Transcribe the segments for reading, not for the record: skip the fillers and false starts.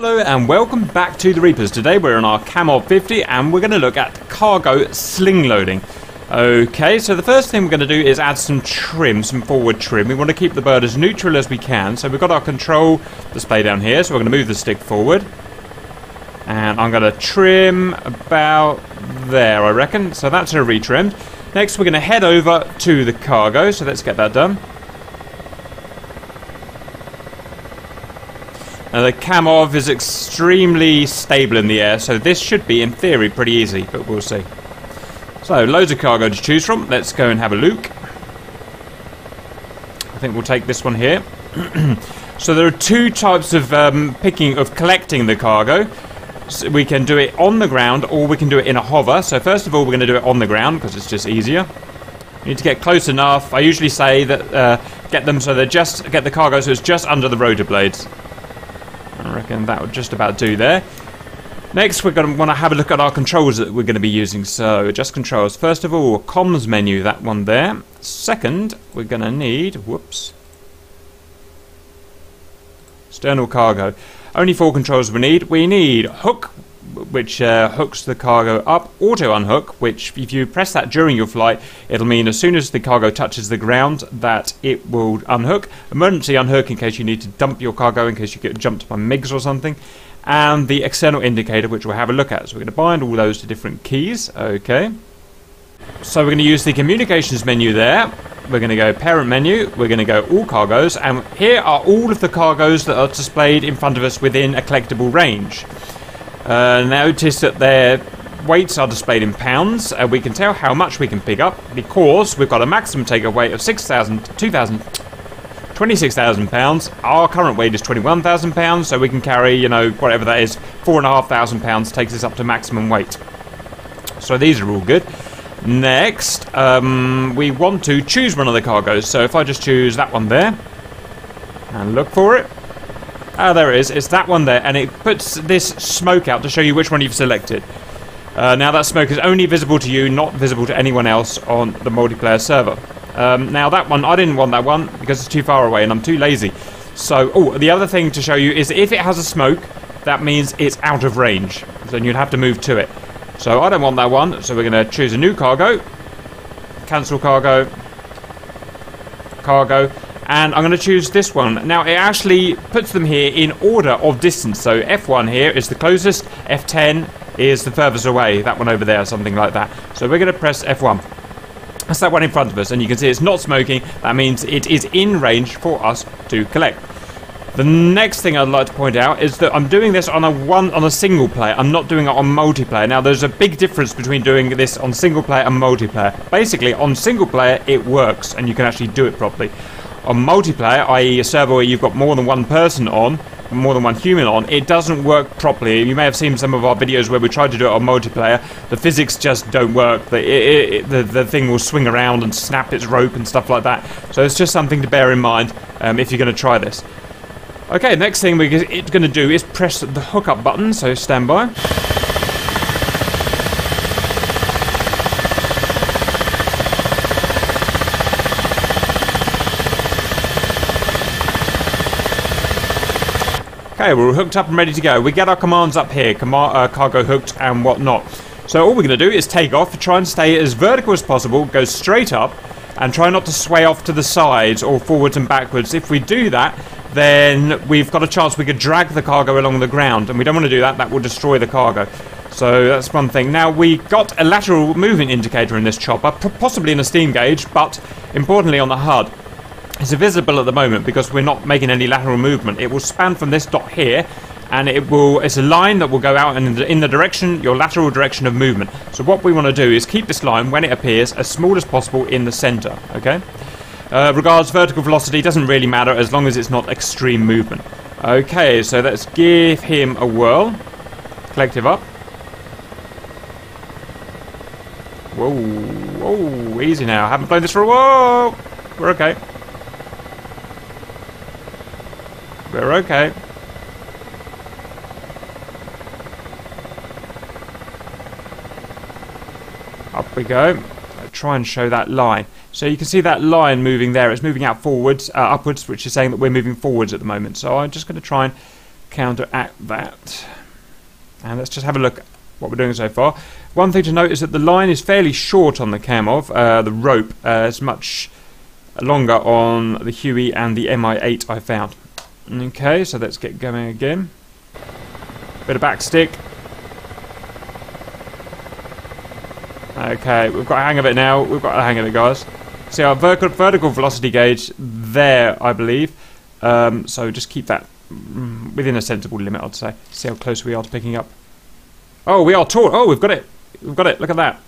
Hello and welcome back to the Reapers. Today we're on our Ka-50 and we're going to look at cargo sling loading. Okay, so the first thing we're going to do is add some trim, some forward trim. We want to keep the bird as neutral as we can. So we've got our control display down here, so we're going to move the stick forward. And I'm going to trim about there, I reckon. So that's retrimmed. Next we're going to head over to the cargo, so let's get that done. Now the Ka-50 is extremely stable in the air, so this should be, in theory, pretty easy, but we'll see. So, loads of cargo to choose from. Let's go and have a look. I think we'll take this one here. So there are two types of collecting the cargo. So we can do it on the ground, or we can do it in a hover. So first of all, we're going to do it on the ground, because it's just easier. You need to get close enough. I usually say that get them so they get the cargo so it's just under the rotor blades. I reckon that would just about do there. Next, we're going to want to have a look at our controls that we're going to be using. So, adjust controls. First of all, comms menu, that one there. Second, we're going to need, external cargo. Only 4 controls we need. We need hook, which hooks the cargo up. Auto unhook, which if you press that during your flight, it'll mean as soon as the cargo touches the ground that it will unhook. Emergency unhook in case you need to dump your cargo, in case you get jumped by MiGs or something. And the external indicator, which we'll have a look at. So we're going to bind all those to different keys. Okay. So we're going to use the communications menu there. We're going to go parent menu. We're going to go all cargoes. And here are all of the cargoes that are displayed in front of us within a collectible range. Notice that their weights are displayed in pounds. We can tell how much we can pick up because we've got a maximum takeoff weight of 26,000 pounds. Our current weight is 21,000 pounds, so we can carry, you know, whatever that is, 4,500 pounds takes us up to maximum weight. So these are all good. Next, we want to choose one of the cargoes. So if I just choose that one there and look for it. Ah, there it is. It's that one there, and it puts this smoke out to show you which one you've selected. Now that smoke is only visible to you, not visible to anyone else on the multiplayer server. Now that one, I didn't want that one because it's too far away and I'm too lazy. So, the other thing to show you is if it has a smoke, that means it's out of range. Then you'd have to move to it. So I don't want that one, so we're going to choose a new cargo. Cancel cargo. Cargo. And I'm going to choose this one. Now, it actually puts them here in order of distance. So, F1 here is the closest. F10 is the furthest away. That one over there, something like that. So, we're going to press F1. That's that one in front of us. And you can see it's not smoking. That means it is in range for us to collect. The next thing I'd like to point out is that I'm doing this on a single player. I'm not doing it on multiplayer. Now, there's a big difference between doing this on single player and multiplayer. Basically, on single player, it works. And you can actually do it properly. On multiplayer, i.e. a server where you've got more than one person on, more than one human on, it doesn't work properly. You may have seen some of our videos where we tried to do it on multiplayer. The physics just don't work. The thing will swing around and snap its rope and stuff like that. So it's just something to bear in mind if you're going to try this. Okay, next thing we're going to do is press the hookup button, so stand by. Okay, we're all hooked up and ready to go. We get our commands up here, cargo hooked and whatnot. So all we're going to do is take off, try and stay as vertical as possible, go straight up, and try not to sway off to the sides or forwards and backwards. If we do that, then we've got a chance we could drag the cargo along the ground, and we don't want to do that. That will destroy the cargo. So that's one thing. Now, we got a lateral movement indicator in this chopper, possibly in a steam gauge, but importantly on the HUD. It's invisible at the moment because we're not making any lateral movement. It will span from this dot here, and it's a line that will go out in the direction, your lateral direction of movement. So what we want to do is keep this line, when it appears, as small as possible in the center, okay? Regards vertical velocity, doesn't really matter as long as it's not extreme movement. Okay, so let's give him a whirl. Collective up. Whoa, whoa, easy now. Haven't played this for a while. We're okay. We're okay. Up we go. Try and show that line. So you can see that line moving there. It's moving out forwards, upwards, which is saying that we're moving forwards at the moment. So I'm just going to try and counteract that. And let's just have a look at what we're doing so far. One thing to note is that the line is fairly short on the Kamov. The rope is much longer on the Huey and the MI8 I found. Okay, so let's get going again. Bit of backstick. Okay, we've got a hang of it now. We've got a hang of it, guys. See our vertical velocity gauge there, I believe. So just keep that within a sensible limit, I'd say. See how close we are to picking up. Oh, we are taut. Oh, we've got it. We've got it. Look at that.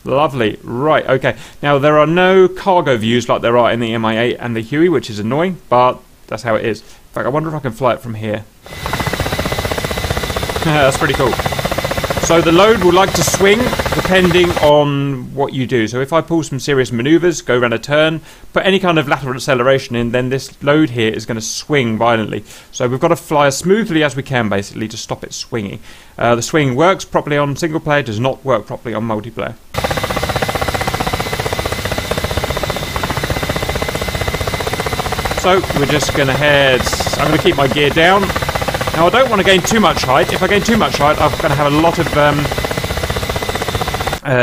Lovely. Right, okay. Now, there are no cargo views like there are in the MI8 and the Huey, which is annoying, but that's how it is. In fact, I wonder if I can fly it from here. That's pretty cool. So the load will like to swing depending on what you do. So if I pull some serious maneuvers, go around a turn, put any kind of lateral acceleration in, then this load here is going to swing violently. So we've got to fly as smoothly as we can, basically, to stop it swinging. The swing works properly on single player, does not work properly on multiplayer. So we're just going to head... I'm going to keep my gear down. Now I don't want to gain too much height. If I gain too much height, I'm going to have a lot of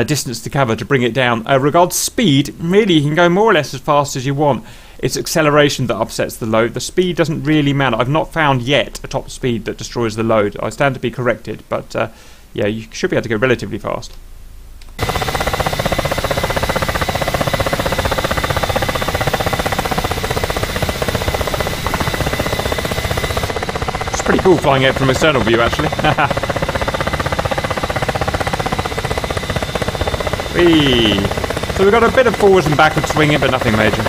distance to cover to bring it down. Regards speed, really you can go more or less as fast as you want. It's acceleration that upsets the load. The speed doesn't really matter. I've not found yet a top speed that destroys the load. I stand to be corrected, but yeah, you should be able to go relatively fast. Pretty cool flying it from external view, actually. Whee! So we've got a bit of forwards and backwards swinging, but nothing major.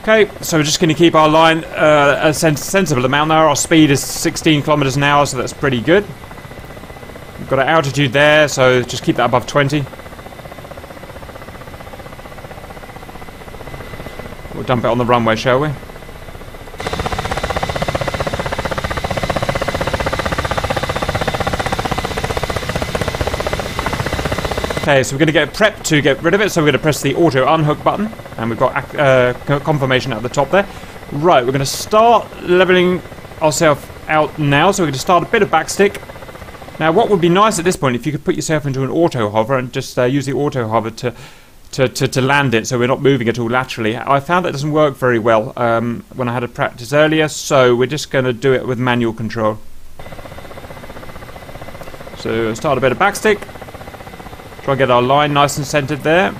Okay, so we're just going to keep our line a sensible amount now. Our speed is 16 kilometers an hour, so that's pretty good. We've got our altitude there, so just keep that above 20. We'll dump it on the runway, shall we? Okay, so we're going to get prepped to get rid of it, so we're going to press the auto unhook button, and we've got confirmation at the top there. Right, we're going to start leveling ourselves out now, so we're going to start a bit of backstick. Now, what would be nice at this point, if you could put yourself into an auto hover and just use the auto hover to land it, so we're not moving at all laterally. I found that doesn't work very well when I had a practice earlier, so we're just going to do it with manual control. So start a bit of backstick. Try and get our line nice and centered there.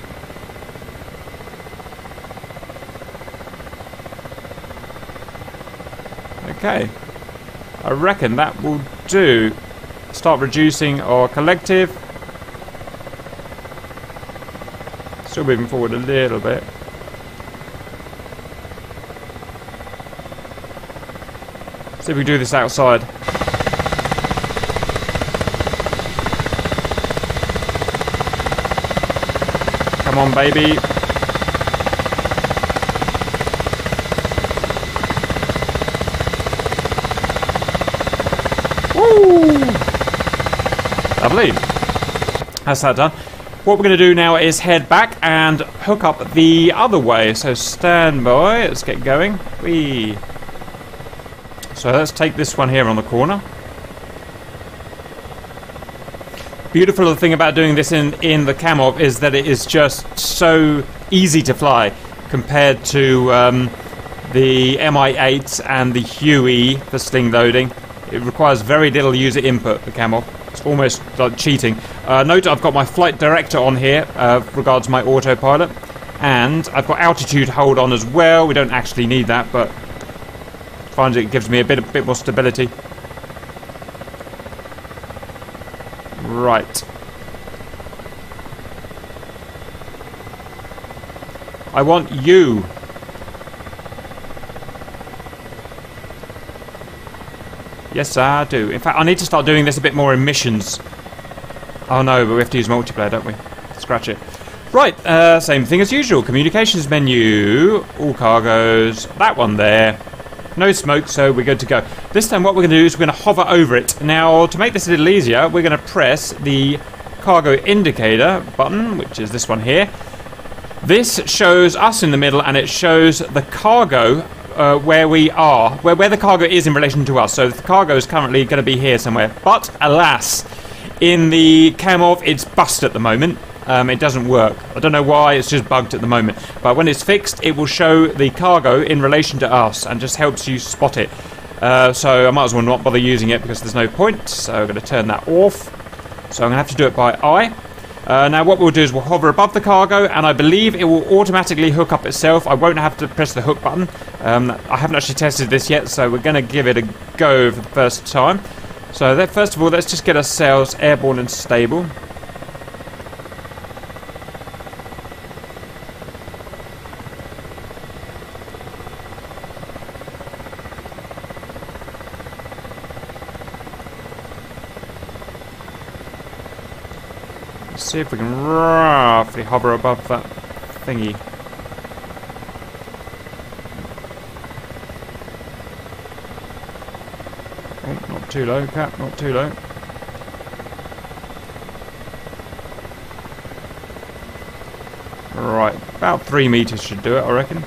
Okay. I reckon that will do. Start reducing our collective. Still moving forward a little bit. See if we can do this outside. Come on, baby. Woo! Lovely. That's that done. What we're going to do now is head back and hook up the other way. So stand by. Let's get going. Whee! So let's take this one here on the corner. Beautiful thing about doing this in the Kamov is that it is just so easy to fly compared to the MI8 and the Huey for sling loading. It requires very little user input, the Kamov. It's almost like cheating. Note I've got my flight director on here regards my autopilot, and I've got altitude hold on as well. We don't actually need that, but I find it gives me a bit more stability. Right. I want you. Yes, I do. In fact, I need to start doing this a bit more in missions. Oh no, but we have to use multiplayer, don't we? Scratch it. Right, same thing as usual. Communications menu, all cargoes, that one there. No smoke, so we're good to go. This time what we're going to do is we're going to hover over it. Now, to make this a little easier, we're going to press the cargo indicator button, which is this one here. This shows us in the middle, and it shows the cargo where we are, where the cargo is in relation to us. So the cargo is currently going to be here somewhere. But alas, in the cam-off, it's bust at the moment. It doesn't work. I don't know why, it's just bugged at the moment. But when it's fixed, it will show the cargo in relation to us and just helps you spot it. So I might as well not bother using it because there's no point. So I'm going to turn that off. So I'm going to have to do it by eye. Now what we'll do is we'll hover above the cargo, and I believe it will automatically hook up itself. I won't have to press the hook button. I haven't actually tested this yet, so we're going to give it a go for the first time. So first of all, let's just get ourselves airborne and stable. See if we can roughly hover above that thingy. Oh, not too low, Cap, not too low. Right, about 3 meters should do it, I reckon.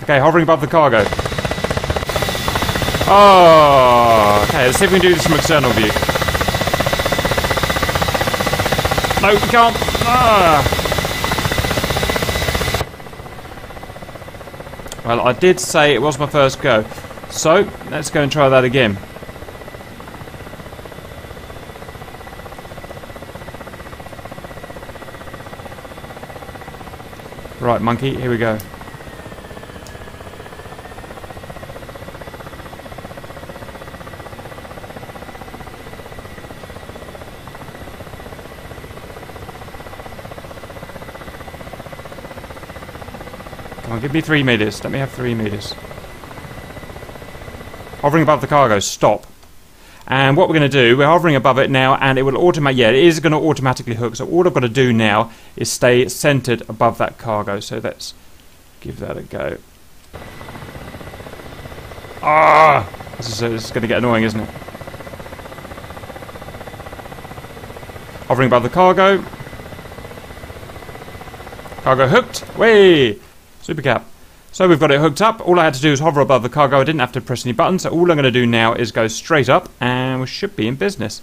Okay, hovering above the cargo. Oh, okay, let's see if we can do this from external view. No, we can't. Well, I did say it was my first go. So, let's go and try that again. Right, monkey, here we go. Come on, give me 3 meters. Let me have 3 meters. Hovering above the cargo, stop. And what we're going to do, we're hovering above it now, and it will automatically, yeah, it is going to automatically hook. So all I've got to do now is stay centered above that cargo. So let's give that a go. Ah, this is going to get annoying, isn't it? Hovering above the cargo. Cargo hooked. Way. Super cap. So we've got it hooked up. All I had to do is hover above the cargo. I didn't have to press any buttons. So all I'm going to do now is go straight up, and we should be in business.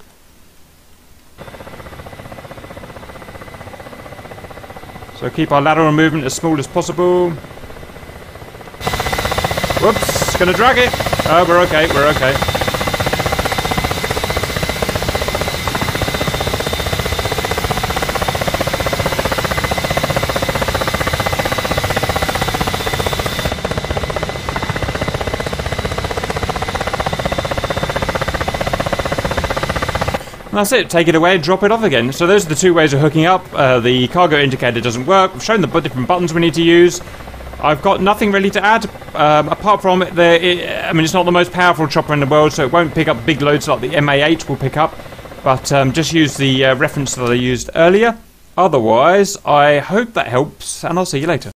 So keep our lateral movement as small as possible. Whoops, going to drag it. Oh, we're okay, we're okay. And that's it, take it away, drop it off again. So those are the two ways of hooking up. The cargo indicator doesn't work. We've shown the different buttons we need to use. I've got nothing really to add, apart from I mean, it's not the most powerful chopper in the world, so it won't pick up big loads like the MA8 will pick up. But just use the reference that I used earlier. Otherwise, I hope that helps, and I'll see you later.